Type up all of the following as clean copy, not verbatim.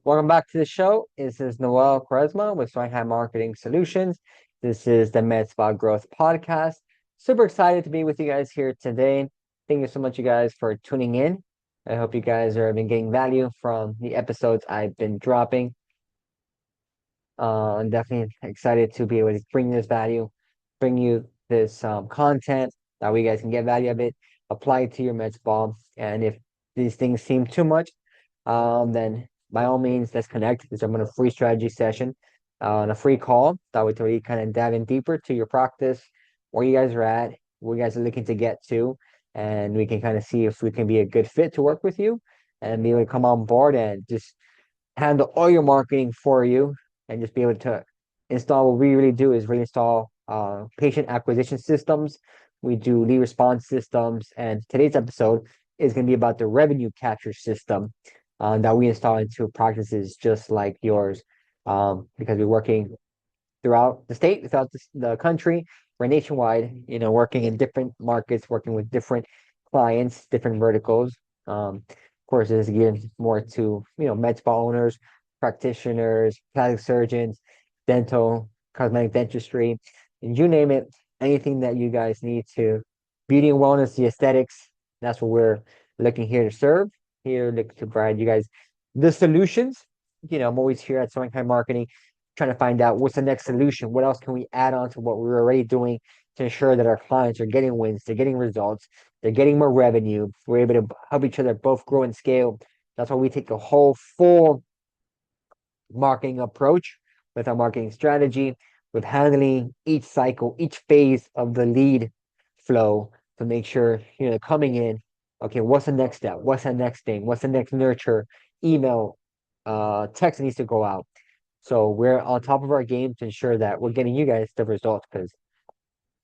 Welcome back to the show. This is Noel Quaresma with Shanghai Marketing Solutions. This is the MedSpa Growth Podcast. Super excited to be with you guys here today. Thank you so much, you guys, for tuning in. I hope you guys are been getting value from the episodes I've been dropping. I'm definitely excited to be able to bring this value, bring you this content that we guys can get value of it, apply it to your med spa. And if these things seem too much, then by all means, let's connect. Let's jump on a free strategy session, on a free call. That way, to really kind of dive in deeper to your practice, where you guys are at, where you guys are looking to get to, and we can kind of see if we can be a good fit to work with you and be able to come on board and just handle all your marketing for you and just be able to install. What we really do is really install patient acquisition systems. We do lead response systems, and today's episode is going to be about the revenue capture system that we install into practices just like yours, because we're working throughout the state, throughout the country. We're nationwide, working in different markets, working with different clients, different verticals. Of course, this is geared more to, med spa owners, practitioners, plastic surgeons, dental, cosmetic dentistry, and you name it, anything that you guys need to beauty and wellness, the aesthetics. That's what we're looking here to serve, here to provide you guys the solutions. I'm always here at Sewing High Marketing trying to find out what's the next solution. What else can we add on to what we're already doing to ensure that our clients are getting wins, they're getting results, they're getting more revenue. We're able to help each other both grow and scale. That's why we take a whole full marketing approach with our marketing strategy, with handling each cycle, each phase of the lead flow to make sure, coming in, okay, what's the next step? What's the next thing? What's the next nurture, email, text that needs to go out? So we're on top of our game to ensure that we're getting you guys the results, because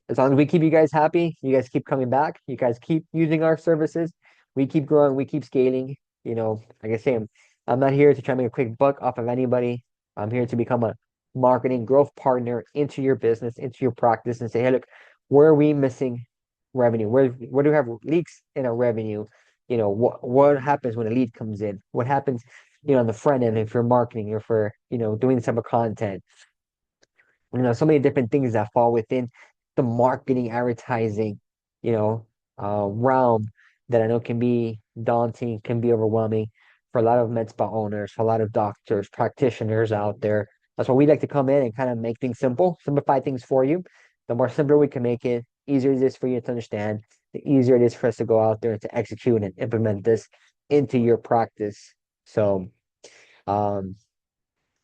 as long as we keep you guys happy, you guys keep coming back, you guys keep using our services, we keep growing, we keep scaling. Like I say, I'm not here to try to make a quick buck off of anybody. I'm here to become a marketing growth partner into your business, into your practice, and say, hey, look, where are we missing revenue? Where do we have leaks in our revenue? What happens when a lead comes in? What happens, on the front end if you're marketing or for, doing some of content? So many different things that fall within the marketing, advertising, realm that I know can be daunting, can be overwhelming for a lot of med spa owners, for a lot of doctors, practitioners out there. That's why we like to come in and kind of make things simple, simplify things for you. The more simpler we can make it, easier it is for you to understand, the easier it is for us to go out there and to execute and implement this into your practice. So, um,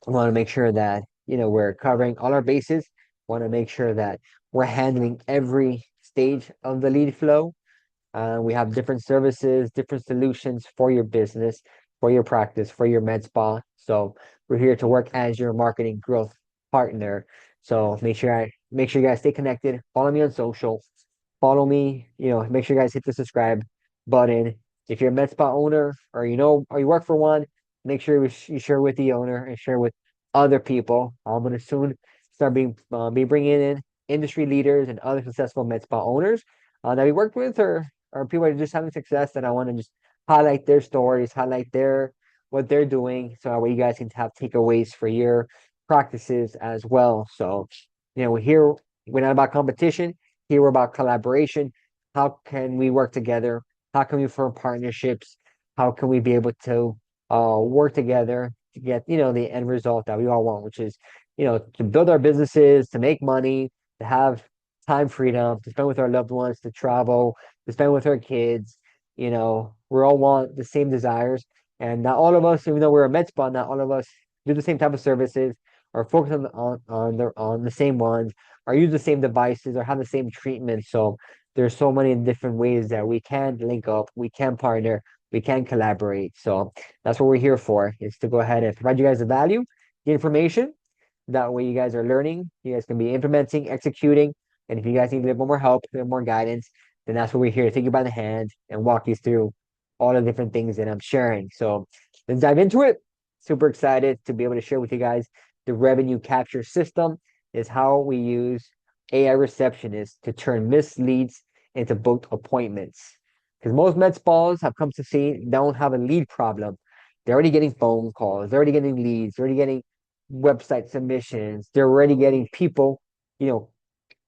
I want to make sure that, we're covering all our bases. Want to make sure that we're handling every stage of the lead flow. We have different services, different solutions for your business, for your practice, for your med spa. So we're here to work as your marketing growth partner. So make sure you guys stay connected. Follow me on social. Follow me. Make sure you guys hit the subscribe button. If you're a med spa owner, or you work for one, make sure you share with the owner and share with other people. I'm gonna soon start be bringing in industry leaders and other successful med spa owners that we worked with, or people that are just having success, that I want to just highlight their stories, highlight their what they're doing, so that way you guys can have takeaways for your practices as well. So, we're not about competition. Here we're about collaboration. How can we work together? How can we form partnerships? How can we be able to work together to get, the end result that we all want, which is, to build our businesses, to make money, to have time freedom, to spend with our loved ones, to travel, to spend with our kids. We all want the same desires. And not all of us, even though we're a med spa, not all of us do the same type of services, or focus on the same ones, or use the same devices, or have the same treatment. So there's so many different ways that we can link up, we can partner, we can collaborate. So that's what we're here for, is to go ahead and provide you guys the value, the information. That way you guys are learning, you guys can be implementing, executing. And if you guys need a little more help, a little more guidance, then that's what we're here to take you by the hand and walk you through all the different things that I'm sharing. So let's dive into it. Super excited to be able to share with you guys the revenue capture system, is how we use AI Receptionists to turn missed leads into booked appointments. Because most med spas have come to see don't have a lead problem. They're already getting phone calls. They're already getting leads. They're already getting website submissions. They're already getting people, you know,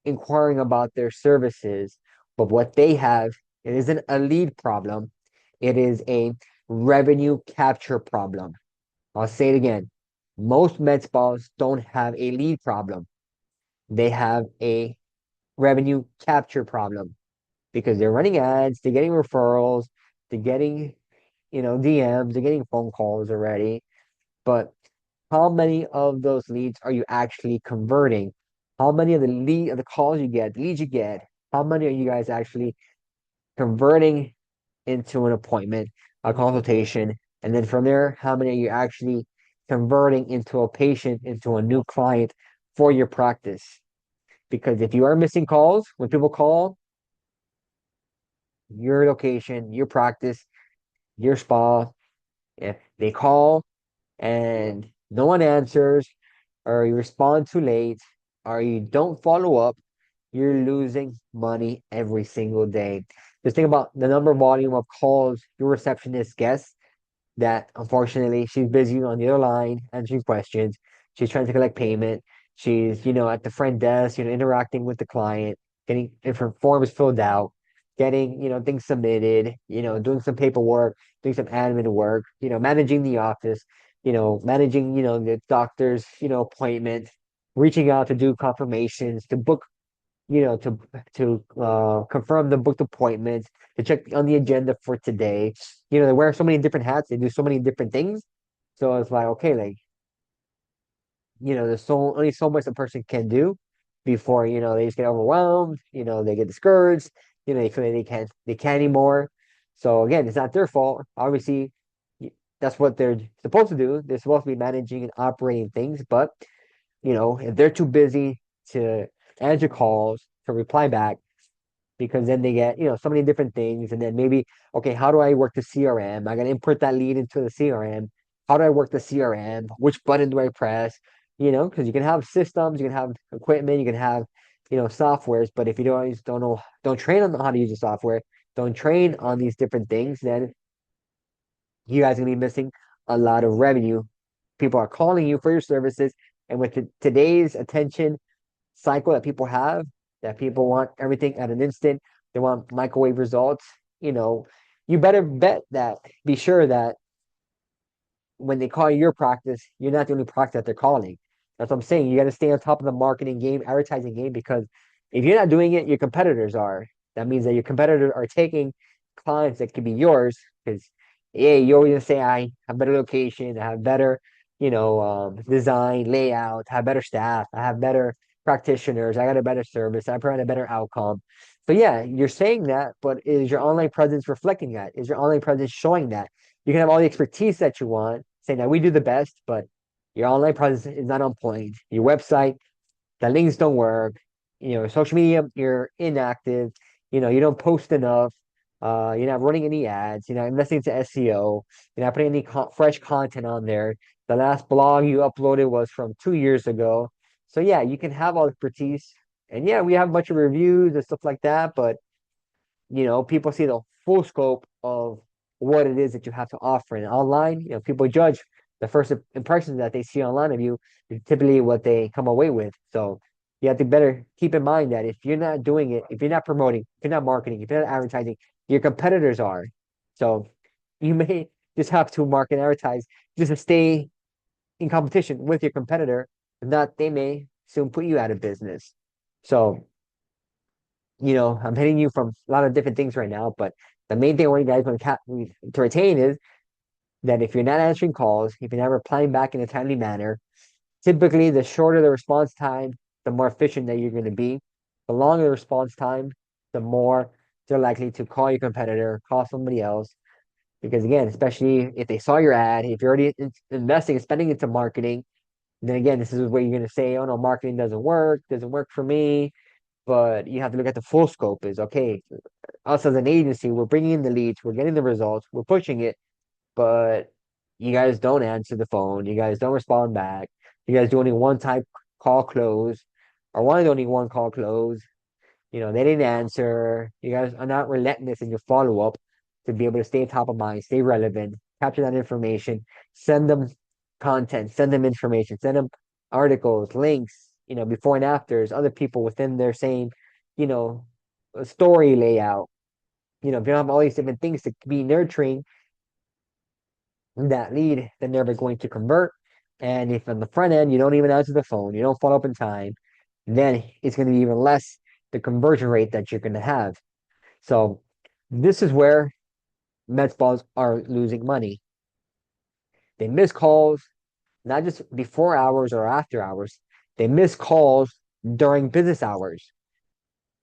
inquiring about their services. But what they have, it isn't a lead problem. It is a revenue capture problem. I'll say it again. Most med spas don't have a lead problem. They have a revenue capture problem because they're running ads, they're getting referrals, they're getting, DMs, they're getting phone calls already. But how many of those leads are you actually converting? How many of the calls you get, the leads you get, how many are you guys actually converting into an appointment, a consultation, and then from there, how many are you actually converting into a patient, into a new client for your practice? Because if you are missing calls, when people call, your location, your practice, your spa, if they call and no one answers, or you respond too late, or you don't follow up, you're losing money every single day. Just think about the number volume of calls your receptionist gets that unfortunately she's busy on the other line answering questions. She's trying to collect payment. She's, at the front desk, interacting with the client, getting different forms filled out, getting, things submitted, doing some paperwork, doing some admin work, managing the office, managing, the doctor's, appointment, reaching out to do confirmations, to book, to confirm the booked appointments, to check on the agenda for today. They wear so many different hats, they do so many different things. So it's like, okay, like, there's only so much a person can do before, they just get overwhelmed, they get discouraged, they feel like they can't anymore. So again, it's not their fault. Obviously, that's what they're supposed to do. They're supposed to be managing and operating things, but if they're too busy to answer calls, to reply back, because then they get, so many different things. And then maybe, okay, how do I work the CRM? I got to import that lead into the CRM. How do I work the CRM? Which button do I press? Because you can have systems, you can have equipment, you can have, softwares, but if you don't know, don't train on how to use the software, don't train on these different things, then you guys are gonna be missing a lot of revenue. People are calling you for your services, and with today's attention cycle that people have, that people want everything at an instant, they want microwave results, you better be sure that when they call your practice, you're not the only practice that they're calling. That's what I'm saying. You got to stay on top of the marketing game, advertising game, because if you're not doing it, your competitors are. That means that your competitors are taking clients that could be yours because, yeah, you're always gonna say, I have better location, I have better, design, layout, I have better staff, I have better practitioners, I got a better service, I provide a better outcome. So yeah, you're saying that, but is your online presence reflecting that? Is your online presence showing that? You can have all the expertise that you want, saying that we do the best, but your online presence is not on point. Your website, the links don't work. Social media, you're inactive. You don't post enough. You're not running any ads. You're not investing into SEO. You're not putting any fresh content on there. The last blog you uploaded was from 2 years ago. So yeah, you can have all the expertise, and yeah, we have a bunch of reviews and stuff like that, but people see the full scope of what it is that you have to offer. And online, people judge the first impressions that they see online of you is typically what they come away with. So you have to better keep in mind that if you're not doing it, if you're not promoting, if you're not marketing, if you're not advertising, your competitors are. So you may just have to market and advertise just to stay in competition with your competitor. If not, they may soon put you out of business. So I'm hitting you from a lot of different things right now, but the main thing I want you guys to retain is that if you're not answering calls, if you're not replying back in a timely manner, typically the shorter the response time, the more efficient that you're going to be. The longer the response time, the more they're likely to call your competitor, call somebody else. Because again, especially if they saw your ad, if you're already investing and spending into marketing, then again, this is where you're going to say, oh no, marketing doesn't work for me. But you have to look at the full scope is okay, us as an agency, we're bringing in the leads, we're getting the results, we're pushing it, but you guys don't answer the phone, you guys don't respond back, you guys do only one type call close, or one only one call close, they didn't answer, you guys are not relentless in your follow-up to be able to stay top of mind, stay relevant, capture that information, send them content, send them information, send them articles, links, before and afters, other people within their same, you know, story layout. If you don't have all these different things to be nurturing that lead, they're never going to convert. And if on the front end you don't even answer the phone, you don't follow up in time, then it's going to be even less the conversion rate that you're going to have. So this is where med spas are losing money. They miss calls, not just before hours or after hours. They miss calls during business hours.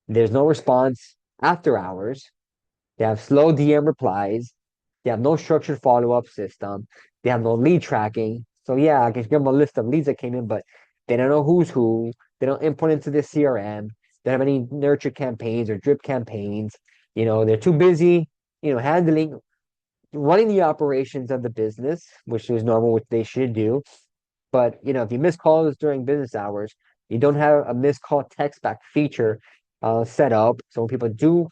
There's no response after hours. They have slow DM replies. They have no structured follow-up system. They have no lead tracking. So yeah, I can give them a list of leads that came in, but they don't know who's who. They don't input into the CRM. They don't have any nurture campaigns or drip campaigns. They're too busy, handling, running the operations of the business, which is normal, which they should do. But if you miss calls during business hours, you don't have a missed call text back feature set up. So when people do,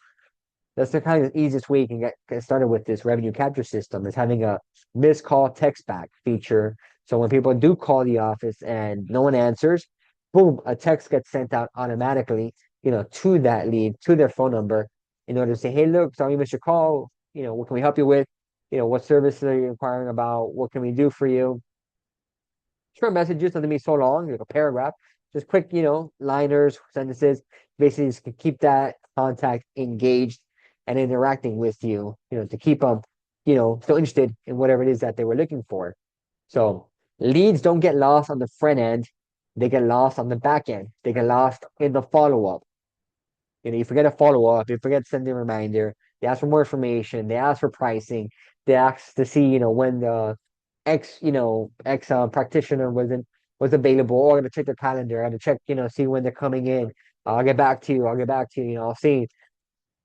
that's the kind of easiest way you can get started with this revenue capture system is having a missed call text back feature. So when people do call the office and no one answers, boom, a text gets sent out automatically, to that lead, to their phone number, in order to say, hey, look, sorry, you missed your call. What can we help you with? What services are you inquiring about? What can we do for you? Short messages doesn't be so long, like a paragraph, just quick, liners, sentences, basically just to keep that contact engaged and interacting with you, to keep them, still interested in whatever it is that they were looking for. So leads don't get lost on the front end, they get lost on the back end, they get lost in the follow-up. You forget a follow-up, you forget to send a reminder, they ask for more information, they ask for pricing, they ask to see, when the X practitioner was available. Oh, I gotta check their calendar. I gotta check, see when they're coming in. I'll get back to you. I'll get back to you. I'll see.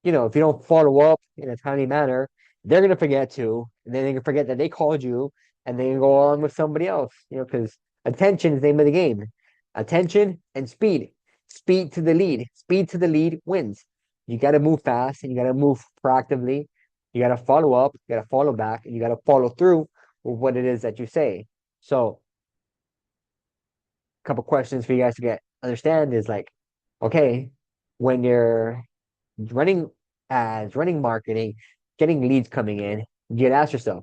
If you don't follow up in a timely manner, they're gonna forget to, and then they can forget that they called you, and they can go on with somebody else. Because attention is the name of the game. Attention and speed. Speed to the lead. Speed to the lead wins. You got to move fast, and you got to move proactively. You got to follow up. You got to follow back, and you got to follow through with what it is that you say. So, a couple questions for you guys to get understand is like, okay, when you're running ads, running marketing, getting leads coming in, you gotta ask yourself,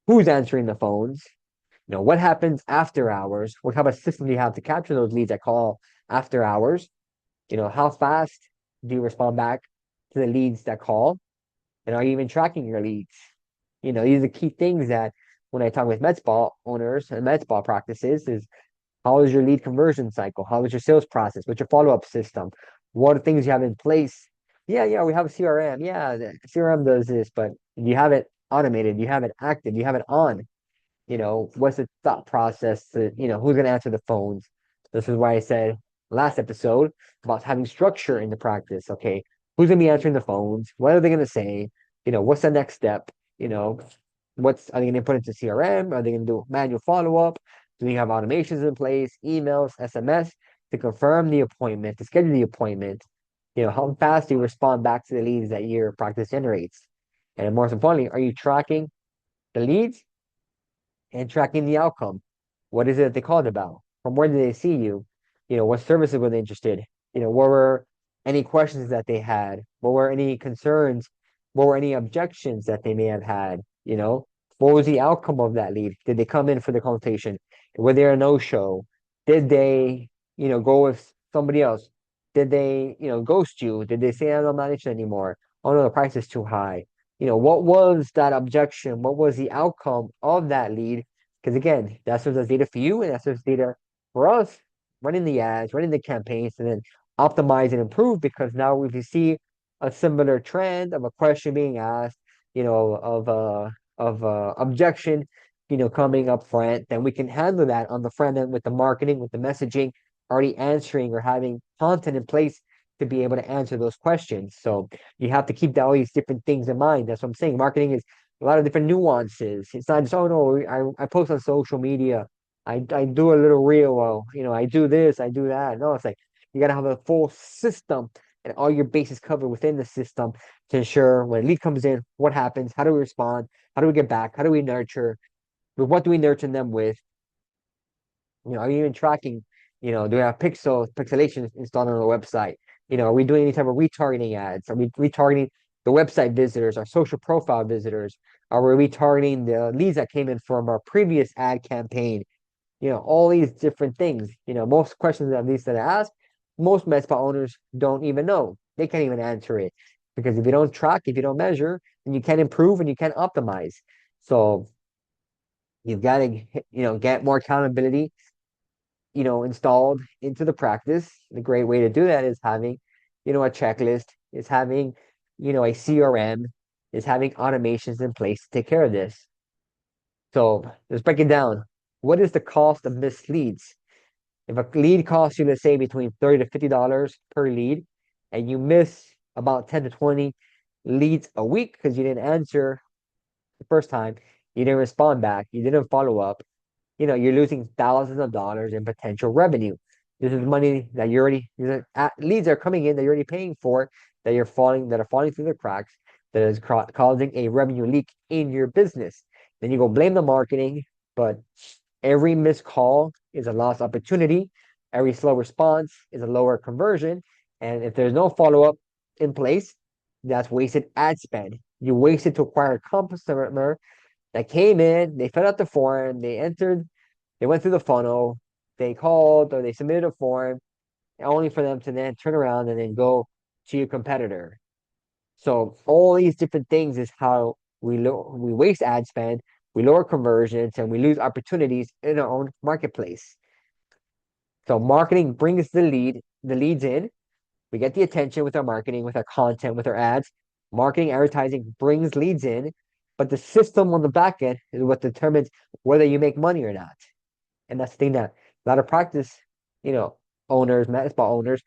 who's answering the phones? What happens after hours? What type of system do you have to capture those leads that call after hours? How fast do you respond back to the leads that call? And are you even tracking your leads? These are key things that when I talk with med spa owners and med spa practices is how is your lead conversion cycle? How is your sales process? What's your follow-up system? What are things you have in place? Yeah, we have a CRM. Yeah, the CRM does this, but you have it automated, you have it active, you have it on. What's the thought process to, who's going to answer the phones? This is why I said last episode about having structure in the practice. Okay, who's going to be answering the phones? What are they going to say? What's the next step? Are they going to put into CRM? Are they going to do manual follow-up? Do you have automations in place, emails, SMS to confirm the appointment, to schedule the appointment? How fast do you respond back to the leads that your practice generates? And more importantly, are you tracking the leads and tracking the outcome? What is it that they called about? From where did they see you? What services were they interested? What were any questions that they had? What were any concerns? What were any objections that they may have had? What was the outcome of that lead? Did they come in for the consultation? Were they a no-show? Did they, go with somebody else? Did they, ghost you? Did they say, I'm not managed anymore? Oh no, the price is too high. What was that objection? What was the outcome of that lead? Because again, that serves as data for you and that serves data for us running the ads, running the campaigns, and then optimize and improve because now if you see a similar trend of a question being asked, of objection, coming up front, then we can handle that on the front end with the marketing, with the messaging, already answering or having content in place to be able to answer those questions. So you have to keep all these different things in mind. That's what I'm saying. Marketing is a lot of different nuances. It's not just, oh no, I post on social media. I do a little reel. I do this, I do that. No, it's like you got to have a full system and all your bases covered within the system to ensure when a lead comes in, what happens, how do we respond, how do we get back, how do we nurture, with what do we nurture them with? Are you even tracking, do we have pixelation installed on the website? Are we doing any type of retargeting ads? Are we retargeting the website visitors, our social profile visitors? Are we retargeting the leads that came in from our previous ad campaign? All these different things. Most questions at least that I ask, most med spa owners don't even know. They can't even answer it because if you don't track, if you don't measure, then you can't improve and you can't optimize. So you've got to, get more accountability, installed into the practice. The great way to do that is having, a checklist, is having, a CRM, is having automations in place to take care of this. So let's break it down. What is the cost of missed leads? If a lead costs you, let's say, between $30 to $50 per lead, and you miss about 10 to 20 leads a week because you didn't answer the first time, you didn't respond back, you didn't follow up, you're losing thousands of dollars in potential revenue. This is money that leads are coming in that you're already paying for, that are falling through the cracks, that is causing a revenue leak in your business. Then you go blame the marketing, but every missed call is a lost opportunity. Every slow response is a lower conversion. And if there's no follow-up in place, that's wasted ad spend. You wasted to acquire a customer that came in, they filled out the form, they went through the funnel, they called or they submitted a form, only for them to then turn around and then go to your competitor. So all these different things is how we waste ad spend, we lower conversions, and we lose opportunities in our own marketplace. So marketing brings the leads in. We get the attention with our marketing, with our content, with our ads. Marketing, advertising brings leads in, but the system on the back end is what determines whether you make money or not. And that's the thing that a lot of practice, owners, med spa owners,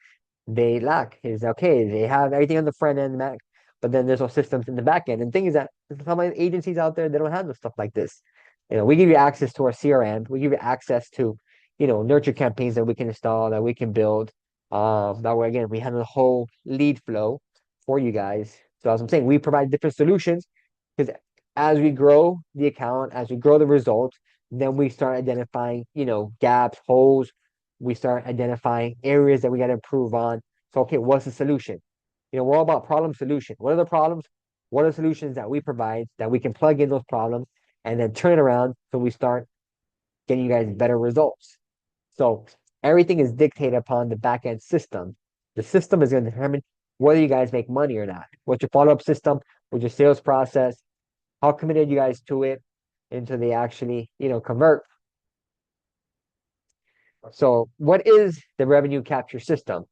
they lack is okay. They have everything on the front end, but then there's no systems in the back end. And the thing is that some agencies out there, they don't have no stuff like this. We give you access to our CRM. We give you access to, nurture campaigns that we can install, that we can build. That way, again, we handle the whole lead flow for you guys. So as I'm saying, we provide different solutions because as we grow the account, as we grow the results, then we start identifying, gaps, holes. We start identifying areas that we got to improve on. So, okay, what's the solution? We're all about problem solution. What are the problems? What are the solutions that we provide that we can plug in those problems and then turn it around so we start getting you guys better results? So everything is dictated upon the back end system. The system is going to determine whether you guys make money or not. What's your follow-up system? What's your sales process? How committed you guys to it until they actually, convert? So what is the revenue capture system?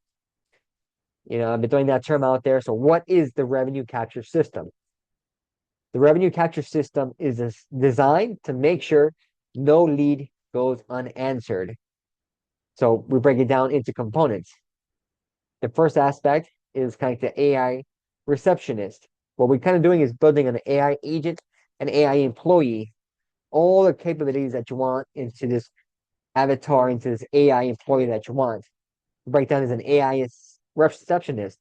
I've been throwing that term out there. So what is the revenue capture system? The revenue capture system is designed to make sure no lead goes unanswered. So we break it down into components. The first aspect is kind of the AI Receptionist. What we're kind of doing is building an AI agent, an AI employee, all the capabilities that you want into this avatar, into this AI employee that you want. Break down as an AI receptionist.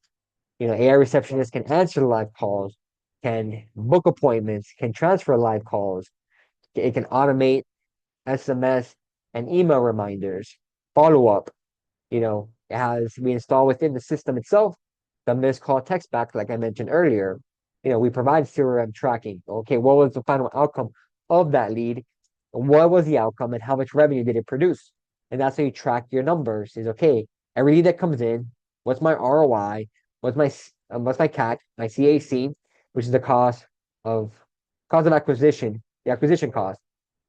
AI receptionist can answer live calls, can book appointments, can transfer live calls. It can automate SMS and email reminders, follow up. It has we install within the system itself the missed call text back, like I mentioned earlier. We provide CRM tracking. Okay, what was the final outcome of that lead? What was the outcome and how much revenue did it produce? And that's how you track your numbers. Is okay, every lead that comes in, what's my ROI? What's my CAC, my CAC, which is the cost of acquisition, the acquisition cost,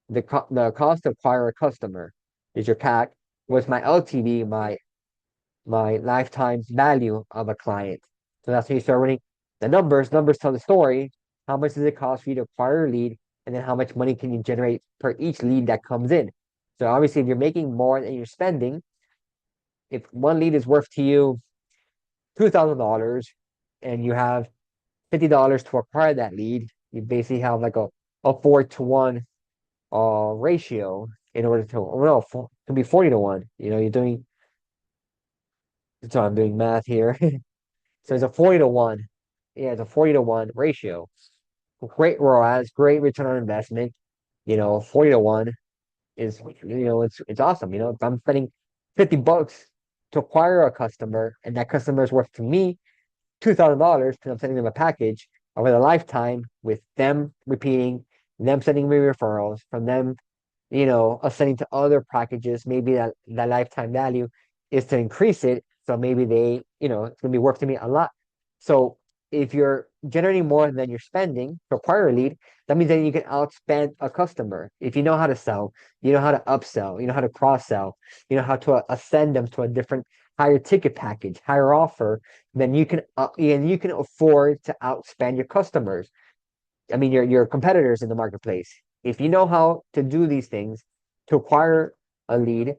the cost to acquire a customer is your CAC. What's my LTV, my lifetime value of a client? So that's how you start running the numbers. Numbers tell the story. How much does it cost for you to acquire a lead? And then how much money can you generate per each lead that comes in? So obviously, if you're making more than you're spending, if one lead is worth to you $2,000 and you have $50 to acquire that lead, you basically have like a 4-to-1 ratio in order to, well, no, to be 40-to-1. You're doing, so I'm doing math here. So it's a 40 to 1. Yeah, it's a 40 to 1 ratio. Great ROAS, great return on investment. 40 to 1 is, it's awesome. If I'm spending $50 to acquire a customer, and that customer is worth to me $2,000 because I'm sending them a package over the lifetime with them repeating, them sending me referrals from them, ascending to other packages. Maybe that lifetime value is to increase it. So maybe it's going to be worth to me a lot. So if you're generating more than you're spending to acquire a lead, that means that you can outspend a customer. If you know how to sell, you know how to upsell, you know how to cross sell, you know how to ascend them to a different higher ticket package, higher offer, then you can afford to outspend your customers. I mean, your competitors in the marketplace. If you know how to do these things to acquire a lead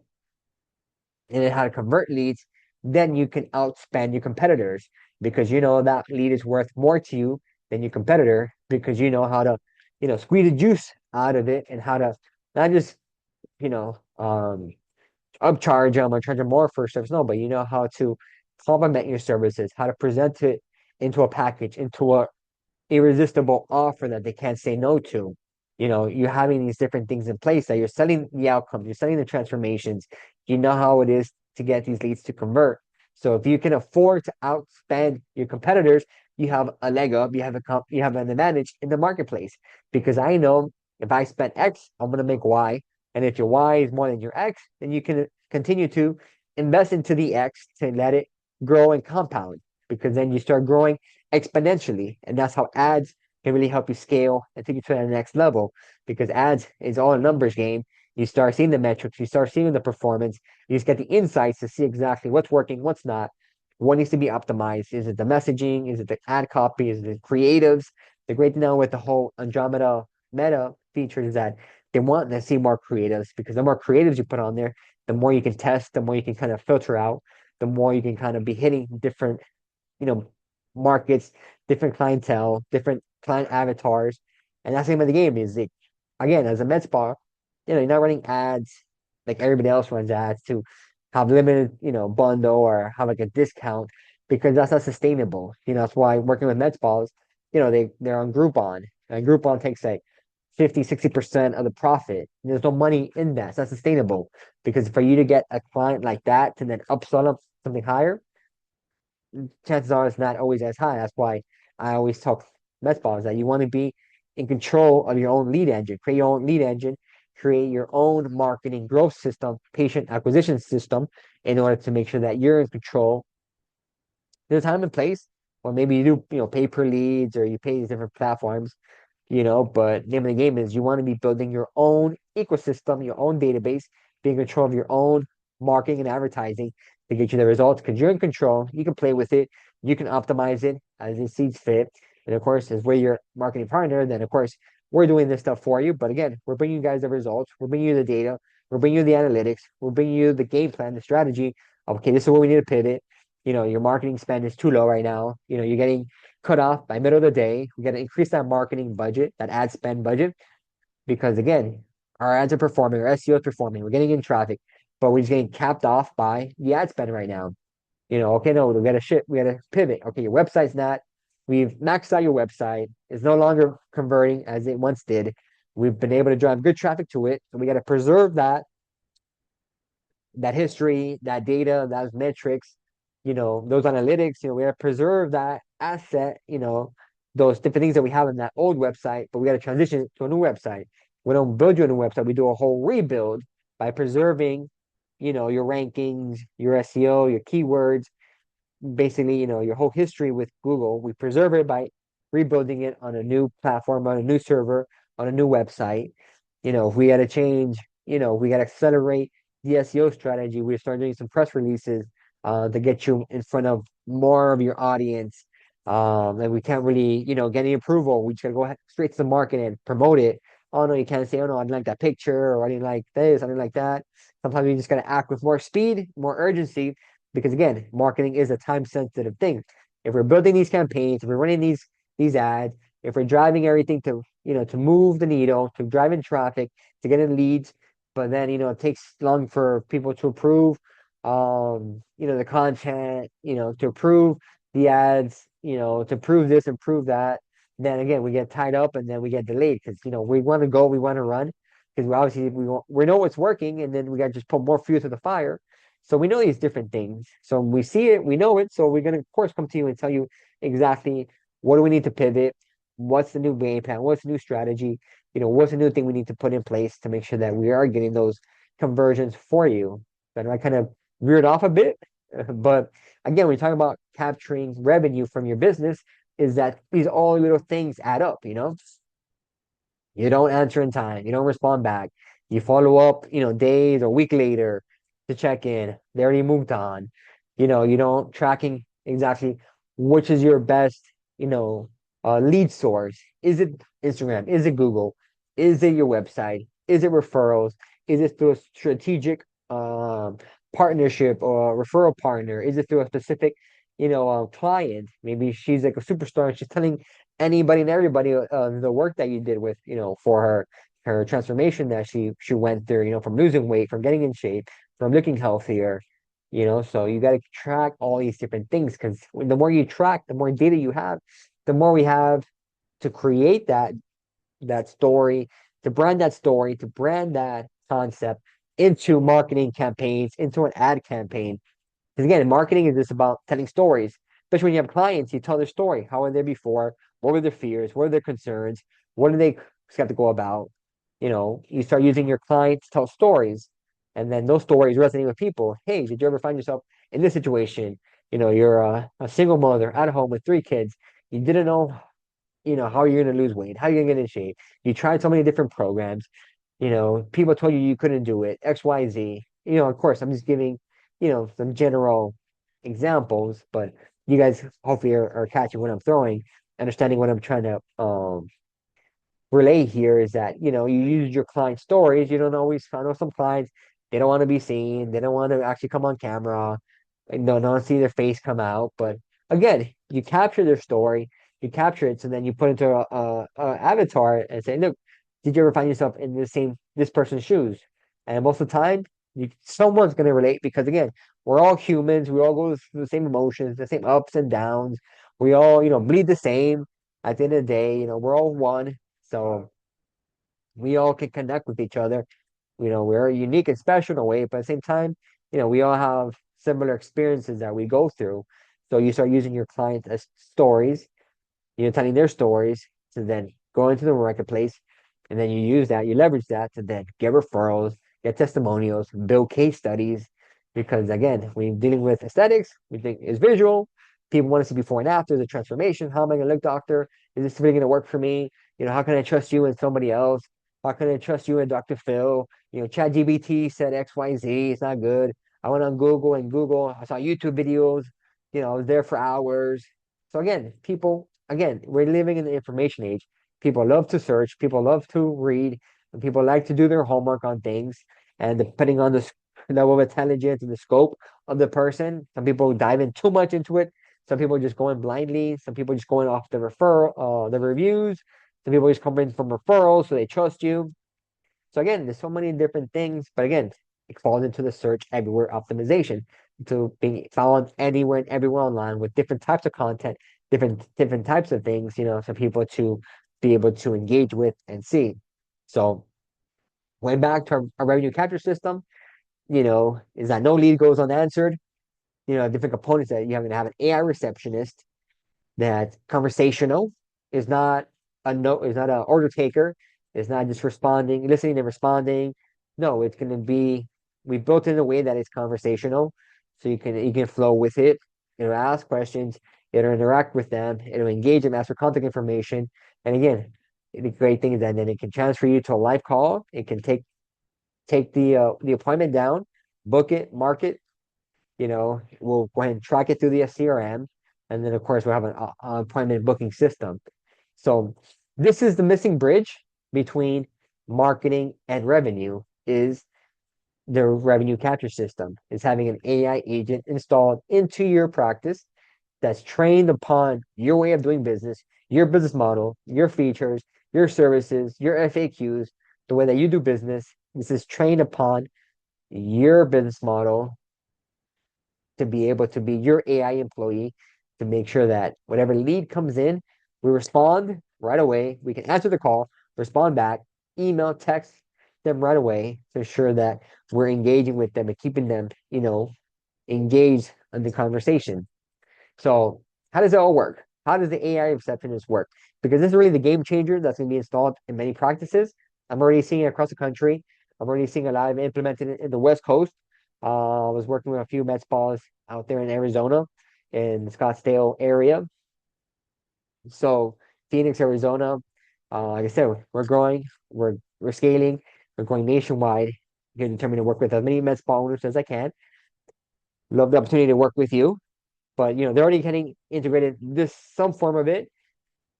and then how to convert leads, then you can outspend your competitors because you know that lead is worth more to you than your competitor because you know how to, squeeze the juice out of it and how to not just, you know, um, upcharge them or charge them more for service. No, but you know how to complement your services, how to present it into a package, into a irresistible offer that they can't say no to. You're having these different things in place that you're selling the outcomes, you're selling the transformations. You know how it is to get these leads to convert. So if you can afford to outspend your competitors, you have a leg up, you have an advantage in the marketplace. Because I know if I spend X, I'm gonna make Y. And if your Y is more than your X, then you can continue to invest into the X to let it grow and compound. Because then you start growing exponentially. And that's how ads can really help you scale and take you to the next level because ads is all a numbers game. You start seeing the metrics, you start seeing the performance, you just get the insights to see exactly what's working, what's not, what needs to be optimized. Is it the messaging? Is it the ad copy? Is it the creatives? The great thing now with the whole Andromeda meta feature is that they want to see more creatives because the more creatives you put on there, the more you can test, the more you can kind of filter out, the more you can kind of be hitting different you know, markets, different clientele, different client avatars. And that's the name of the game is like, again, as a med spa, you're not running ads like everybody else runs ads to have limited, bundle or have like a discount because that's not sustainable. That's why working with med spas, they're on Groupon and Groupon takes like 50, 60% of the profit. There's no money in that. It's not sustainable because for you to get a client like that to then upsell them something higher, chances are it's not always as high. That's why I always talk MedSpas that you want to be in control of your own lead engine, create your own lead engine, create your own marketing growth system, patient acquisition system in order to make sure that you're in control. There's a time and place, or maybe you do, pay per leads or you pay these different platforms, but name of the game is you want to be building your own ecosystem, your own database, be in control of your own marketing and advertising to get you the results because you're in control. You can play with it, you can optimize it as it sees fit. And of course, as we're your marketing partner, then of course we're doing this stuff for you. But again, we're bringing you guys the results, we're bringing you the data, we're bringing you the analytics, we're bringing you the game plan, the strategy of okay, this is what we need to pivot. Your marketing spend is too low right now. You're getting cut off by middle of the day. We got to increase that marketing budget, that ad spend budget, because again, our ads are performing, our SEO is performing, we're getting in traffic, but we're just getting capped off by the ad spend right now. Okay, no, we gotta pivot. Okay, your website's not, we've maxed out your website. It's no longer converting as it once did. We've been able to drive good traffic to it. So we got to preserve that history, that data, those metrics, those analytics, we gotta preserve that asset, those different things that we have in that old website, but we gotta transition it to a new website. We don't build you a new website, we do a whole rebuild by preserving, your rankings, your SEO, your keywords, basically, your whole history with Google. We preserve it by rebuilding it on a new platform, on a new server, on a new website. If we got to change, we got to accelerate the SEO strategy. We start doing some press releases to get you in front of more of your audience. And we can't really, get any approval. We just gotta go straight to the market and promote it. Oh no, you can't say, oh no, I didn't like that picture, or I didn't like this, I didn't like that. Sometimes you just gotta act with more speed, more urgency, because again, marketing is a time sensitive thing. If we're building these campaigns, if we're running these ads, if we're driving everything to to move the needle, to drive in traffic, to get in leads, but then it takes long for people to approve the content, to approve the ads, to prove this and prove that. Then again, we get tied up and then we get delayed because we want to go, we want to run because we know what's working, and then we got to just put more fuel to the fire. So we know these different things. So we see it, we know it. So we're gonna, of course, come to you and tell you exactly what do we need to pivot, what's the new game plan, what's the new strategy, what's the new thing we need to put in place to make sure that we are getting those conversions for you. But I kind of veered off a bit, but again, when you talk about capturing revenue from your business, is that these all little things add up. You don't answer in time, you don't respond back, you follow up, days or week later to check in. They already moved on. You don't tracking exactly which is your best, lead source. Is it Instagram? Is it Google? Is it your website? Is it referrals? Is it through a strategic partnership or referral partner? Is it through a specific, client? Maybe she's like a superstar and she's telling anybody and everybody the work that you did with, for her transformation that she went through, from losing weight, from getting in shape, from looking healthier. So you got to track all these different things because the more you track, the more data you have, the more we have to create that story, to brand that story, to brand that concept into marketing campaigns, into an ad campaign. Because again, marketing is just about telling stories. Especially when you have clients, you tell their story. How were they before? What were their fears? What were their concerns? What are they skeptical about? You start using your clients to tell stories, and then those stories resonate with people. Hey, did you ever find yourself in this situation? You're a single mother at home with 3 kids. You didn't know, how you're going to lose weight, how you're going to get in shape. You tried so many different programs. People told you couldn't do it, XYZ. Of course, I'm just giving, some general examples, but you guys hopefully are catching what I'm throwing, understanding what I'm trying to relay here is that, you use your client stories. You don't always, I know some clients, they don't want to be seen, they don't want to actually come on camera, and don't see their face come out. But again, you capture their story, you capture it, so then you put into a avatar and say, look, did you ever find yourself in this person's shoes? And most of the time, someone's going to relate because again, we're all humans, we all go through the same emotions, the same ups and downs. We all, bleed the same. At the end of the day, we're all one. So we all can connect with each other. We're unique and special in a way, but at the same time, we all have similar experiences that we go through. So you start using your clients as stories, telling their stories to then go into the marketplace. And then you use that, you leverage that to then get referrals, get testimonials, build case studies. Because again, when you're dealing with aesthetics, we think is visual. People want to see before and after the transformation. How am I going to look, doctor? Is this really going to work for me? How can I trust you and somebody else? How can I trust you and Dr. Phil? ChatGPT said XYZ, it's not good. I went on Google and Google, I saw YouTube videos, I was there for hours. So again, we're living in the information age. People love to search, people love to read, and people like to do their homework on things. And depending on the level of intelligence and the scope of the person, some people dive in too much into it. Some people just go in blindly. Some people just going off the reviews. Some people just come in from referrals, so they trust you. So again, there's so many different things, but again, it falls into the search everywhere optimization to being found anywhere and everywhere online with different types of content, different types of things, for people to be able to engage with and see. So going back to our revenue capture system, is that no lead goes unanswered. Different components that you're going to have an AI receptionist that conversational is not a no is not an order taker. It's not just listening and responding. No, it's going to be we built it in a way that it's conversational, so you can flow with it. It'll ask questions, it'll interact with them, it'll engage them, ask for contact information, and again, the great thing is that then it can transfer you to a live call. It can take the appointment down, book it, mark it. We'll go ahead and track it through the CRM. And then, of course, we'll have an appointment booking system. So this is the missing bridge between marketing and revenue is the revenue capture system. Is having an AI agent installed into your practice that's trained upon your way of doing business, your business model, your features, your services, your FAQs, the way that you do business. This is trained upon your business model to be able to be your AI employee to make sure that whatever lead comes in, we respond right away. We can answer the call, respond back, email, text them right away to ensure that we're engaging with them and keeping them, engaged in the conversation. So how does it all work? How does the AI receptionist work? Because this is really the game changer that's going to be installed in many practices. I'm already seeing it across the country. I'm already seeing a lot of it implemented in the West Coast. I was working with a few med spas out there in Arizona, in the Scottsdale area. So Phoenix, Arizona. Like I said, we're growing, we're scaling, we're going nationwide. Getting determined to work with as many med spa owners as I can. Love the opportunity to work with you, but they're already getting integrated this some form of it.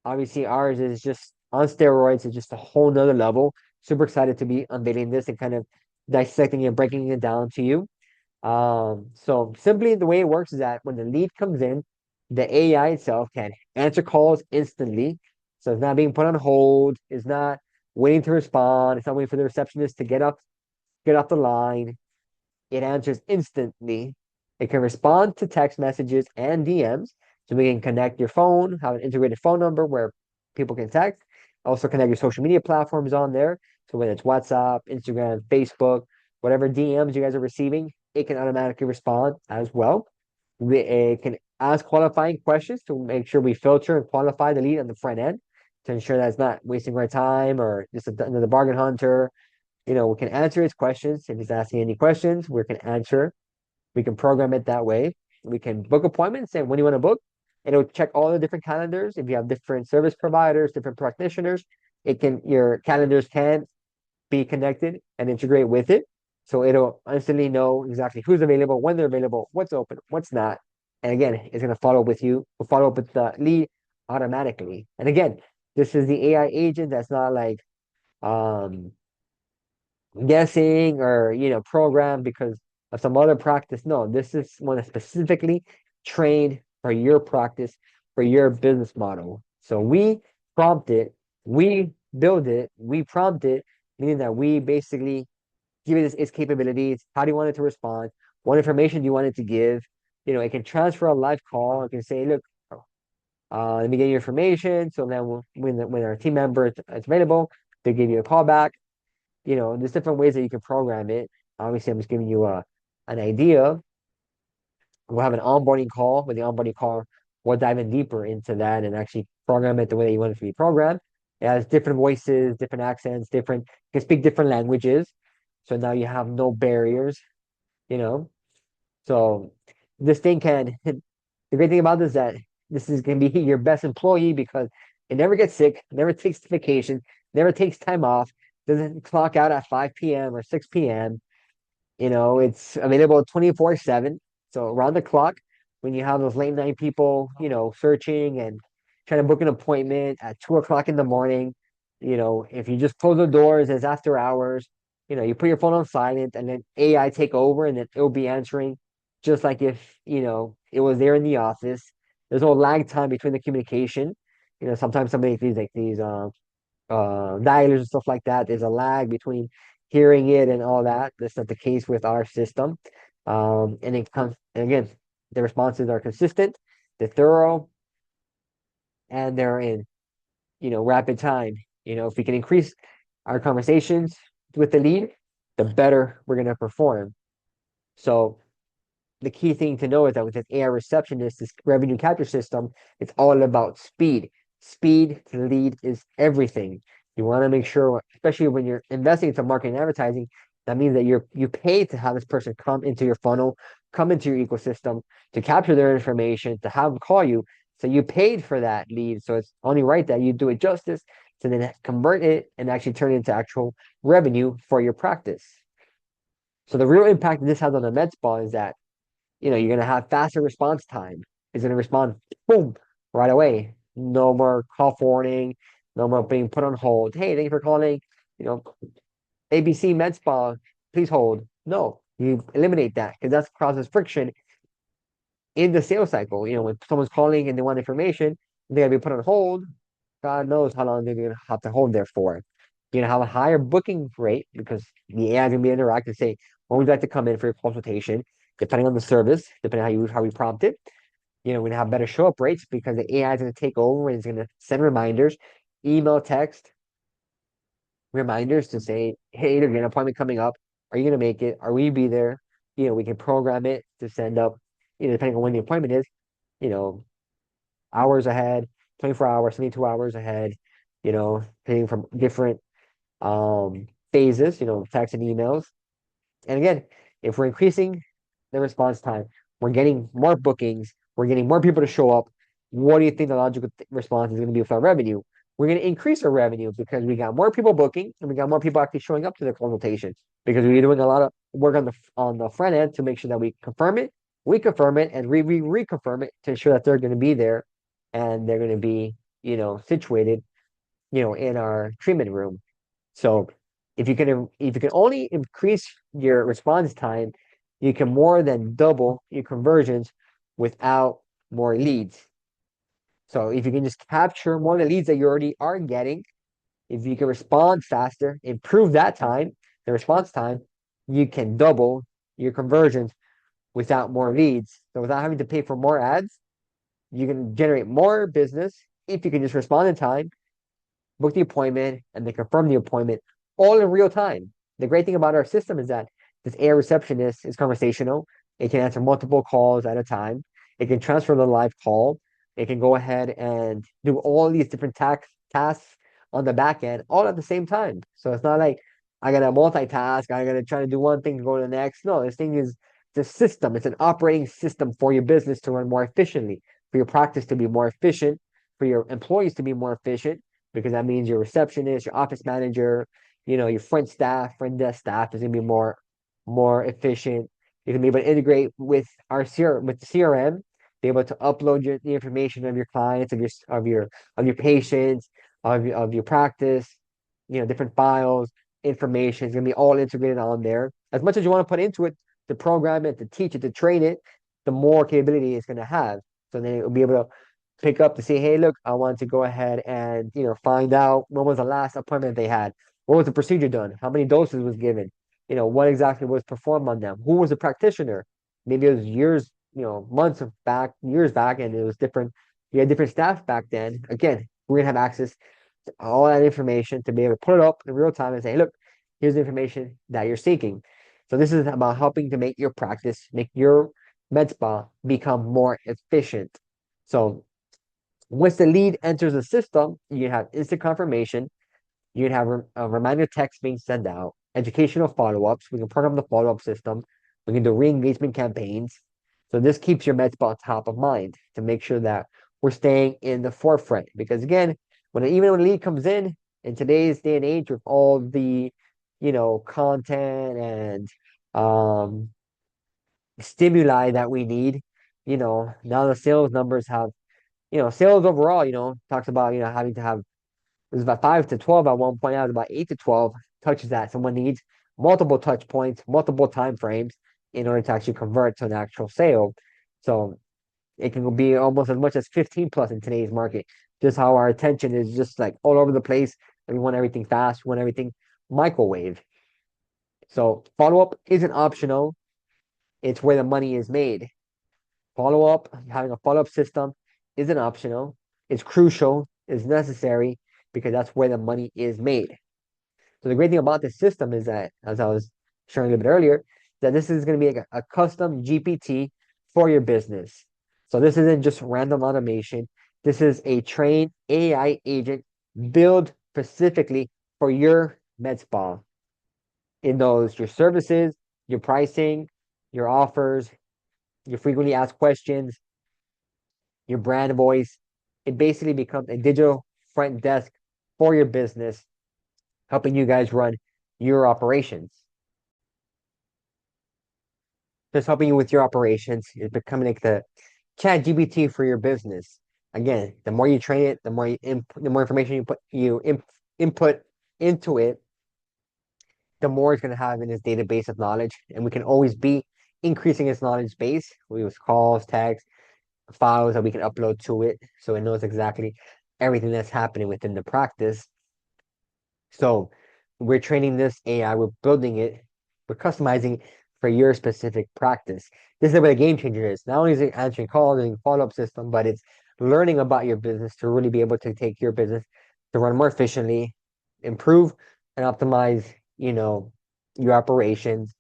Obviously, ours is just on steroids. It's just a whole nother level. Super excited to be unveiling this and kind of dissecting and breaking it down to you. So simply the way it works is that when the lead comes in, the AI itself can answer calls instantly. So it's not being put on hold. It's not waiting to respond. It's not waiting for the receptionist to get off the line. It answers instantly. It can respond to text messages and DMs. So we can connect your phone, have an integrated phone number where people can text. Also connect your social media platforms on there. So whether it's WhatsApp, Instagram, Facebook, whatever DMs you guys are receiving, it can automatically respond as well. It can ask qualifying questions to make sure we filter and qualify the lead on the front end to ensure that it's not wasting our time or just another bargain hunter. We can answer his questions. If he's asking any questions, we can answer. We can program it that way. We can book appointments and when you want to book, and it'll check all the different calendars. If you have different service providers, different practitioners, your calendars can be connected and integrate with it. So it'll instantly know exactly who's available, when they're available, what's open, what's not. And again, it's going to follow up with the lead automatically. And again, this is the AI agent that's not like um guessing or programmed because of some other practice. No, this is one that's specifically trained for your practice, for your business model. So we prompt it, we build it, we prompt it, meaning that we basically give it its capabilities. How do you want it to respond? What information do you want it to give? It can transfer a live call. It can say, look, let me get your information. So then when our team member is available, they give you a call back. There's different ways that you can program it. Obviously, I'm just giving you an idea. We'll have an onboarding call. With the onboarding call, we'll dive in deeper into that and actually program it the way that you want it to be programmed. It has different voices, different accents, you can speak different languages. So now you have no barriers, you know. So this thing can, the great thing about this is that this is going to be your best employee because it never gets sick, never takes vacation, never takes time off, doesn't clock out at 5 p.m. or 6 p.m. It's available 24/7. So around the clock, when you have those late night people, searching and trying to book an appointment at 2 o'clock in the morning, if you just close the doors, it's after hours, you put your phone on silent and then AI take over and then it'll be answering just like if, it was there in the office. There's no lag time between the communication. Sometimes somebody these dialers and stuff like that. There's a lag between hearing it and all that. That's not the case with our system. And it comes, and again, the responses are consistent, they're thorough, and they're in, rapid time. If we can increase our conversations with the lead, the better we're going to perform. So the key thing to know is that with this AI receptionist, this revenue capture system, it's all about speed. Speed to lead is everything. You want to make sure, especially when you're investing into marketing and advertising, that means that you pay to have this person come into your funnel, come into your ecosystem, to capture their information, to have them call you. So you paid for that lead. So it's only right that you do it justice to then convert it and actually turn it into actual revenue for your practice. So the real impact this has on the med spa is that you're going to have faster response time. It's going to respond, boom, right away. No more call forwarding, no more being put on hold. Hey, thank you for calling, ABC Med Spa, please hold. No, you eliminate that because that causes friction in the sales cycle. When someone's calling and they want information, they're going to be put on hold. God knows how long they're going to have to hold there for. You're going to have a higher booking rate because the AI is going to be interactive, say, when would you like to come in for your consultation, depending on the service, depending on how we prompt it. We're gonna have better show up rates because the AI is gonna take over and it's gonna send reminders, email, text reminders to say, hey, there's an appointment coming up. Are you gonna make it? Are we be there? We can program it to send up, depending on when the appointment is, you know, hours ahead, 24 hours, 72 hours ahead, depending from different phases, text and emails. And again, if we're increasing the response time, we're getting more bookings, we're getting more people to show up. What do you think the logical response is going to be with our revenue? We're going to increase our revenue because we got more people booking and we got more people actually showing up to the consultation because we're doing a lot of work on the front end to make sure that we confirm it, and we reconfirm it to ensure that they're going to be there and they're going to be situated in our treatment room. So if you can only increase your response time, you can more than double your conversions without more leads. So if you can just capture more of the leads that you already are getting, if you can respond faster, improve that time, the response time, you can double your conversions without more leads. So without having to pay for more ads, you can generate more business if you can just respond in time, book the appointment, and then confirm the appointment all in real time. The great thing about our system is that this AI receptionist is conversational. It can answer multiple calls at a time. It can transfer the live call. It can go ahead and do all these different tasks on the back end all at the same time. So it's not like I gotta multitask. I gotta try to do one thing and go to the next. No, this thing is the system. It's an operating system for your business to run more efficiently, for your practice to be more efficient, for your employees to be more efficient, because that means your receptionist, your office manager, your front desk staff is gonna be more efficient. You can be able to integrate with with the CRM, be able to upload the information of your clients, of your patients, of your practice, different files, information is gonna be all integrated on there. As much as you want to put into it to program it, to teach it, to train it, the more capability it's gonna have. So then it'll be able to pick up to say, hey, look, I want to go ahead and find out when was the last appointment they had, what was the procedure done, how many doses was given, what exactly was performed on them, who was the practitioner. Maybe it was years, months of back, years back, and it was different. You had different staff back then. Again, we're gonna have access to all that information to be able to put it up in real time and say, hey, look, here's the information that you're seeking. So this is about helping to make your practice, make your med spa become more efficient. So once the lead enters the system, you have instant confirmation. You can have a reminder text being sent out, educational follow-ups. We can program the follow-up system. We can do re-engagement campaigns. So this keeps your med spa top of mind to make sure that we're staying in the forefront. Because again, even when a lead comes in today's day and age with all the, content and stimuli that we need, now the sales numbers have sales overall, talks about, having to have, it was about 5 to 12 at one point. Now it's about 8 to 12 touches that someone needs, multiple touch points, multiple time frames in order to actually convert to an actual sale. So it can be almost as much as 15 plus in today's market. Just how our attention is just like all over the place. And we want everything fast, we want everything microwave. So follow up isn't optional. It's where the money is made. Follow up, having a follow up system isn't optional. It's crucial, it's necessary, because that's where the money is made. So the great thing about this system is that, as I was sharing a little bit earlier, that this is going to be like a custom GPT for your business. So this isn't just random automation. This is a trained AI agent built specifically for your med spa. It knows your services, your pricing, your offers, your frequently asked questions, your brand voice. It basically becomes a digital front desk for your business, helping you guys run your operations. Just helping you with your operations is becoming like the chat GBT for your business. Again, the more you train it, the more the more information input into it, the more it's going to have in its database of knowledge. And we can always be increasing its knowledge base. We use calls, tags, files that we can upload to it, so it knows exactly everything that's happening within the practice. So we're training this AI, we're building it, we're customizing for your specific practice. This is where the game changer is. Not only is it answering calls and follow-up system, but it's learning about your business to really be able to take your business to run more efficiently, improve and optimize, your operations,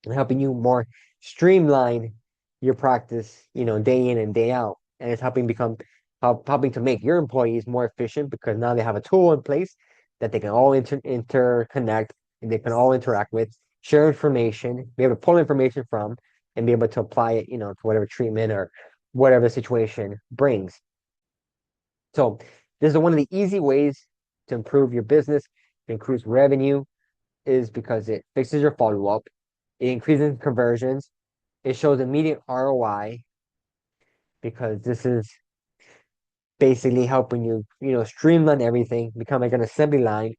and helping you more streamline your practice, day in and day out. And it's helping to make your employees more efficient because now they have a tool in place that they can all interconnect and they can all interact with, share information, be able to pull information from, and be able to apply it, to whatever treatment or whatever the situation brings. So this is one of the easy ways to improve your business, to increase revenue, is because it fixes your follow-up, it increases conversions, it shows immediate ROI because this is basically helping you, streamline everything, become like an assembly line.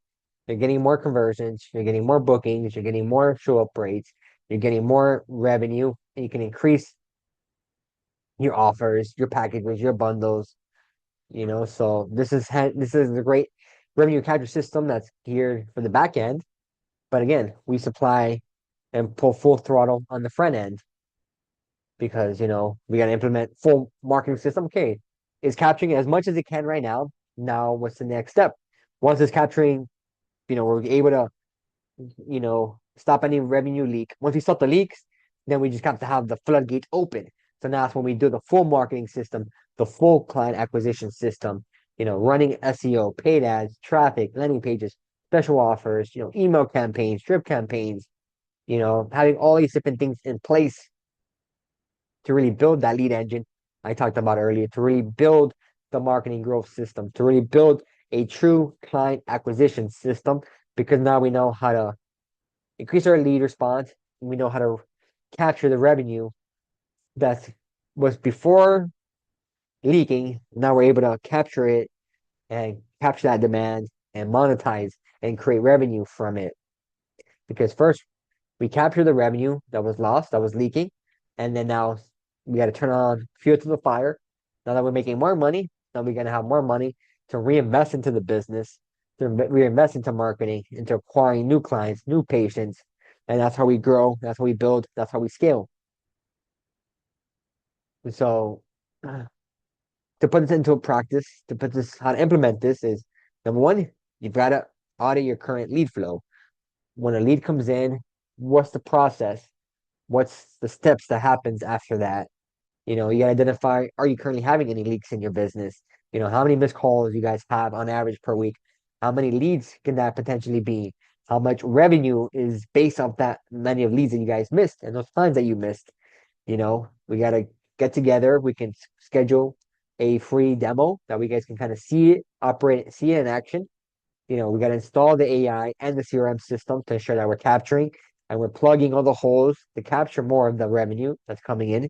You're getting more conversions, you're getting more bookings, you're getting more show-up rates, you're getting more revenue, and you can increase your offers, your packages, your bundles, So this is a great revenue capture system that's geared for the back end. But again, we supply and pull full throttle on the front end because we got to implement full marketing system. Okay, it's capturing as much as it can right now. Now, what's the next step? Once it's capturing, we're able to stop any revenue leak. Once we stop the leaks, then we just have to have the floodgate open. So now that's when we do the full marketing system, the full client acquisition system, running SEO, paid ads, traffic, landing pages, special offers, email campaigns, drip campaigns, having all these different things in place to really build that lead engine I talked about earlier, to really build the marketing growth system, to really build a true client acquisition system, because now we know how to increase our lead response. And we know how to capture the revenue that was before leaking. Now we're able to capture it and capture that demand and monetize and create revenue from it. Because first we capture the revenue that was lost, that was leaking, and then now we got to turn on fuel to the fire. Now that we're making more money, now we're going to have more money to reinvest into the business, to reinvest into marketing, into acquiring new clients, new patients, and that's how we grow. That's how we build. That's how we scale. So, to put this into a practice, to put this how to implement this is number one, you've got to audit your current lead flow. When a lead comes in, what's the process? What's the steps that happens after that? You gotta identify, are you currently having any leaks in your business? How many missed calls you guys have on average per week? How many leads can that potentially be? How much revenue is based off that many of leads that you guys missed and those times that you missed? We gotta get together. We can schedule a free demo that we guys can kind of see it, operate, see it in action. We got to install the AI and the CRM system to ensure that we're capturing and we're plugging all the holes to capture more of the revenue that's coming in.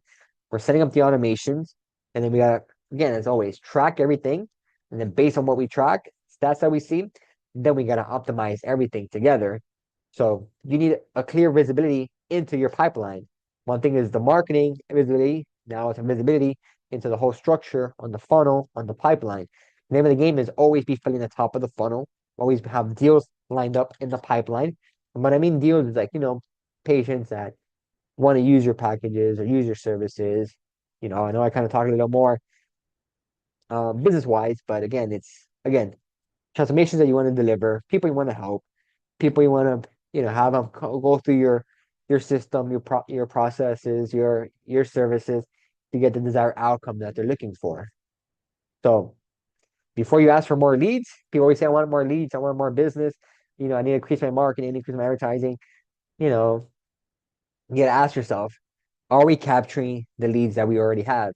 We're setting up the automations, and then we got to, again, as always, track everything. And then based on what we track, stats that we see, then we got to optimize everything together. So you need a clear visibility into your pipeline. One thing is the marketing visibility. Now it's a visibility into the whole structure on the funnel, on the pipeline. The name of the game is always be filling the top of the funnel, always have deals lined up in the pipeline. And what I mean deals is like, patients that want to use your packages or use your services. I know I kind of talk a little more business wise, but again, it's transformations that you want to deliver, people you want to help, people you want to have them go through your system, your processes, your services to get the desired outcome that they're looking for. So before you ask for more leads, people always say, I want more leads, I want more business, I need to increase my marketing, increase my advertising. You gotta ask yourself, are we capturing the leads that we already have?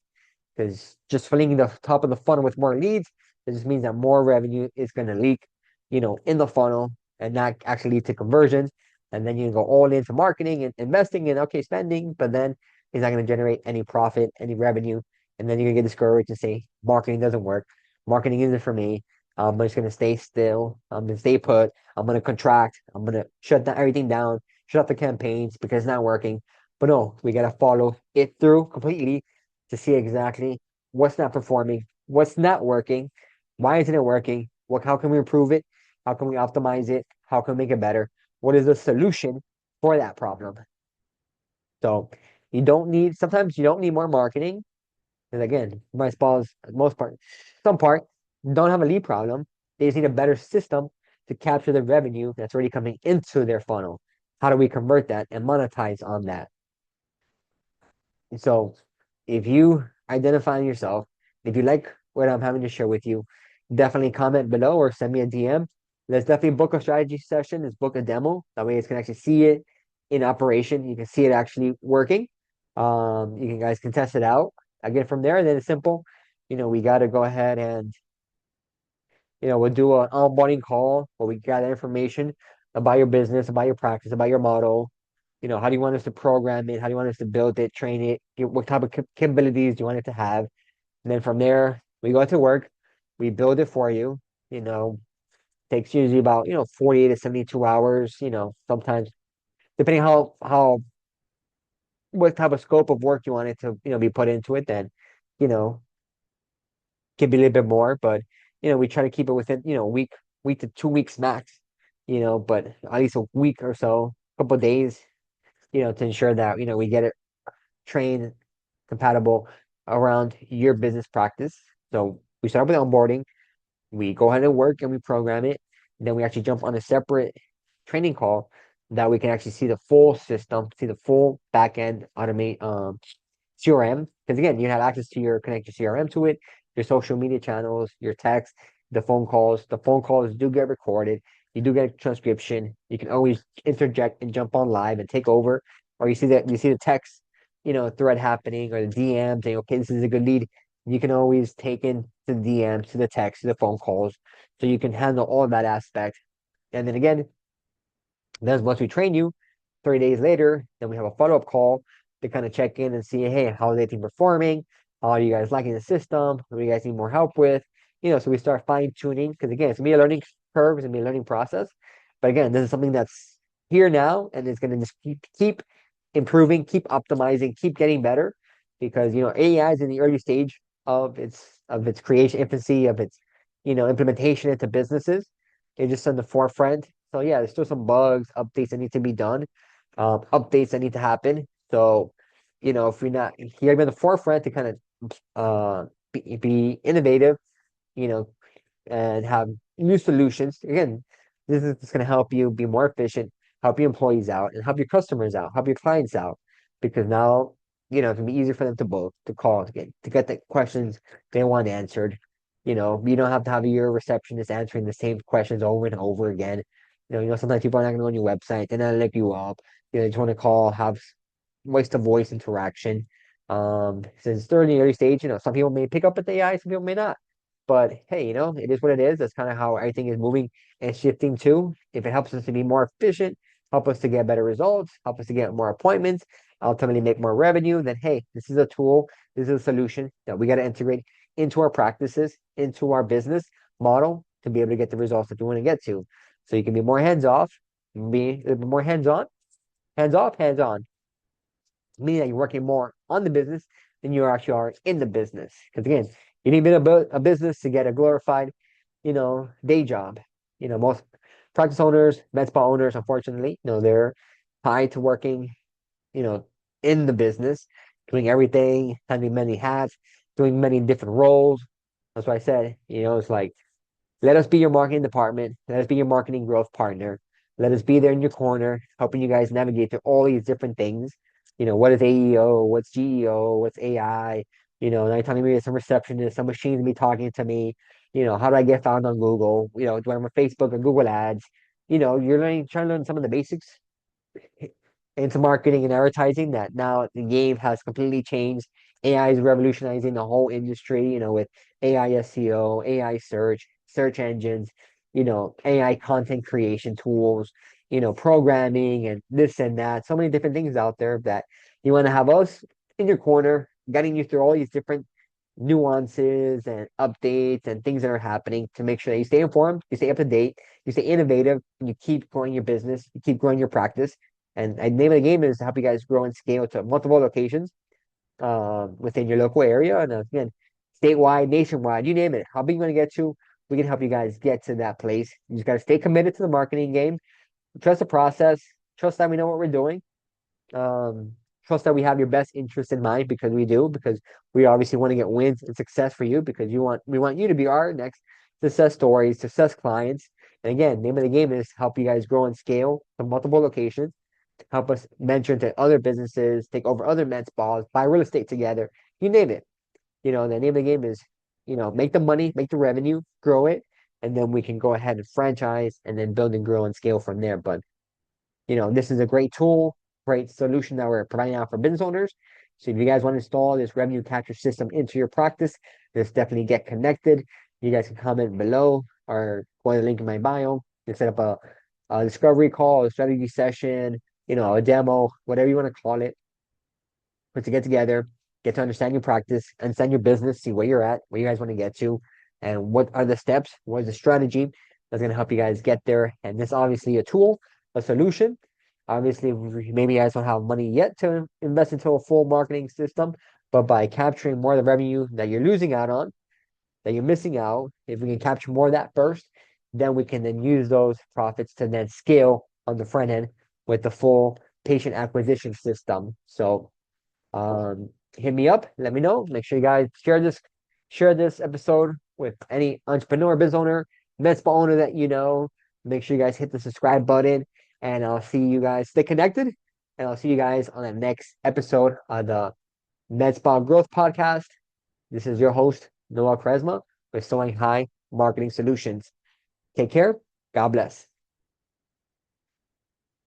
Because just filling the top of the funnel with more leads, it just means that more revenue is going to leak, in the funnel and not actually lead to conversions. And then you go all into marketing and investing in, okay, spending, but then it's not going to generate any profit, any revenue. And then you're going to get discouraged and say, marketing doesn't work. Marketing isn't for me. I'm just going to stay still. I'm going to stay put. I'm going to contract. I'm going to shut down everything down, shut off the campaigns because it's not working. But no, we got to follow it through completely to see exactly what's not performing, what's not working, why isn't it working, how can we improve it, how can we optimize it, how can we make it better, what is the solution for that problem. So sometimes you don't need more marketing. And again, my spas, most part, some part, don't have a lead problem. They just need a better system to capture the revenue that's already coming into their funnel. How do we convert that and monetize on that? So if you identify yourself, if you like what I'm having to share with you, definitely comment below or send me a DM. Let's definitely book a strategy session. Let's book a demo. That way you can actually see it in operation. You can see it actually working. You can guys can test it out. Again, from there, then it's simple. We got to go ahead and we'll do an onboarding call where we gather information about your business, about your practice, about your model. How do you want us to program it? How do you want us to build it, train it? What type of capabilities do you want it to have? And then from there, we go to work. We build it for you. You know, takes usually about 48 to 72 hours. Sometimes depending how what type of scope of work you want it to be put into it. Then you know can be a little bit more, but we try to keep it within week to 2 weeks max. But at least a week or so, a couple of days. To ensure that we get it trained, compatible around your business practice. So we start with onboarding, we go ahead and work and we program it. And then we actually jump on a separate training call that we can actually see the full system, see the full back end automate CRM. Because again, you have access to connect your CRM to it, your social media channels, your text, the phone calls. The phone calls do get recorded. You do get a transcription. You can always interject and jump on live and take over. Or you see the text, thread happening or the DM saying, okay, this is a good lead. You can always take in the DMs, to the text, to the phone calls, so you can handle all of that aspect. And then again, then once we train you, 3 days later, then we have a follow-up call to kind of check in and see, hey, how is everything performing? How are you guys liking the system? What do you guys need more help with? So we start fine-tuning because again, it's gonna be a learning curve, it's gonna be a learning process. But again, this is something that's here now and it's gonna just keep improving, keep optimizing, keep getting better because AI is in the early stage of its creation, infancy, of its implementation into businesses. It's just on the forefront. So yeah, there's still some bugs, updates that need to be done, updates that need to happen. So, if you're not here in the forefront to kind of be innovative, you know, and have new solutions. Again, this is just going to help you be more efficient, help your employees out, and help your customers out, help your clients out, because now it's gonna be easier for them to both to call to get the questions they want answered. You don't have to have your receptionist answering the same questions over and over again. Sometimes people are not going to go on your website, they're not look you up. They just want to call, have voice to voice interaction. Since they're in the early stage, some people may pick up at the AI, some people may not. But hey, it is what it is. That's kind of how everything is moving and shifting to. If it helps us to be more efficient, help us to get better results, help us to get more appointments, ultimately make more revenue, then hey, this is a tool, this is a solution that we got to integrate into our practices, into our business model to be able to get the results that you want to get to. So you can be more hands off, be a little bit more hands on, hands off, hands on, meaning that you're working more on the business than you actually are in the business. Because again, you need a business to get a glorified, day job. Most practice owners, med spa owners, unfortunately, they're tied to working, you know, in the business, doing everything, having many hats, doing many different roles. That's why I said, it's like let us be your marketing department. Let us be your marketing growth partner. Let us be there in your corner, helping you guys navigate through all these different things. What is AEO? What's GEO? What's AI? Now you're telling me some receptionist, some machines be talking to me. How do I get found on Google? Do I have Facebook or Google Ads? You're trying to learn some of the basics into marketing and advertising that now the game has completely changed. AI is revolutionizing the whole industry, with AI SEO, AI search engines, AI content creation tools, programming and this and that. So many different things out there that you want to have us in your corner, getting you through all these different nuances and updates and things that are happening to make sure that you stay informed, you stay up to date, you stay innovative, and you keep growing your business, you keep growing your practice. And the name of the game is to help you guys grow and scale to multiple locations within your local area. And again, statewide, nationwide, you name it. How big you want to get to, we can help you guys get to that place. You just got to stay committed to the marketing game, trust the process, trust that we know what we're doing. Trust that we have your best interest in mind, because we do, because we obviously want to get wins and success for you, because we want you to be our next success stories, success clients. And again, name of the game is help you guys grow and scale to multiple locations, help us venture into other businesses, take over other med spas, buy real estate together, you name it. The name of the game is, make the money, make the revenue, grow it, and then we can go ahead and franchise and then build and grow and scale from there. But this is a great tool, great solution that we're providing out for business owners. So if you guys want to install this revenue capture system into your practice, just definitely get connected. You guys can comment below or go to the link in my bio and set up a discovery call, a strategy session, a demo, whatever you want to call it, but to get together, get to understand your practice, understand your business, see where you're at, where you guys want to get to, and what are the steps, what is the strategy that's going to help you guys get there. And this obviously a tool, a solution. Obviously, maybe you guys don't have money yet to invest into a full marketing system, but by capturing more of the revenue that you're losing out on, that you're missing out, if we can capture more of that first, then we can then use those profits to then scale on the front end with the full patient acquisition system. So hit me up, let me know. Make sure you guys share this episode with any entrepreneur, business owner, med spa owner that you know. Make sure you guys hit the subscribe button, and I'll see you guys. Stay connected, and I'll see you guys on the next episode of the MedSpa Growth Podcast. This is your host, Noah Kresma, with Soaring High Marketing Solutions. Take care. God bless.